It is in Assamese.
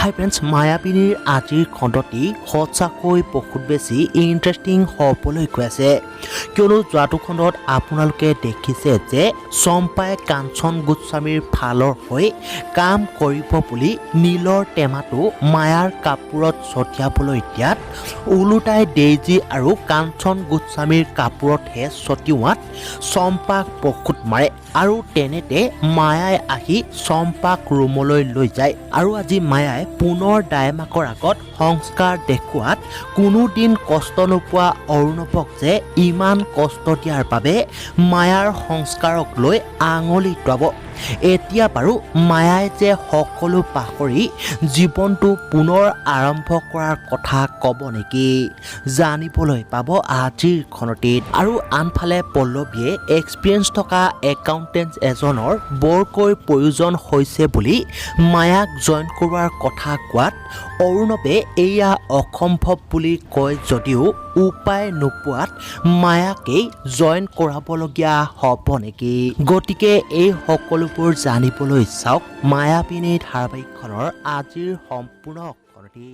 হাই ফ্ৰেণ্ডছ, মায়াবিনীৰ আজিৰ খণ্ডটি সঁচাকৈ বহুত বেছি ইণ্টাৰেষ্টিং হ'বলৈ গৈ আছে, কিয়নো যোৱাটো খণ্ডত আপোনালোকে দেখিছে যে চম্পাই কাঞ্চন গোস্বামীৰ ফালৰ হৈ কাম কৰিব বুলি নীলৰ টেমাটো মায়াৰ কাপোৰত ছটিয়াবলৈ দিয়াত ওলোটাই ডেইজি আৰু কাঞ্চন গোস্বামীৰ কাপোৰতহে ছটিওৱাত চম্পাক পশুত মাৰে আৰু তেনেতে মায়াই আহি চম্পাক ৰুমলৈ লৈ যায় আৰু আজি মায়াই পুনৰ ডায়মাকৰ আগত সংস্কাৰ দেখুৱাত কোনোদিন কষ্ট নোপোৱা অৰ্ণৱক যে ইমান কষ্ট দিয়াৰ বাবে মায়াৰ সংস্কাৰক লৈ আঙুলি টুৱাব। এতিয়া বাৰু মায়াই যে সকলো পাহৰি জীৱনটো পুনৰ আৰম্ভ কৰাৰ কথা ক'ব নেকি, জানিবলৈ পাব আজিৰ খণ্ডটিত। আৰু আনফালে পল্লৱীয়ে এক্সপিৰিয়েঞ্চ থকা একাউণ্টেণ্ট এজনৰ বৰকৈ প্ৰয়োজন হৈছে বুলি মায়াক জইন কৰোৱাৰ কথা কোৱাত অৰ্ণৱে এয়া অসম্ভৱ বুলি কয় যদিও উপায় নোপোৱাত মায়াকেই জইন কৰাবলগীয়া হ'ব নেকি। গতিকে এই সকলোবোৰ জানিবলৈ চাওক মায়াবিনী ধাৰাবাহিকখনৰ আজিৰ সম্পূৰ্ণ খণ্ডটি।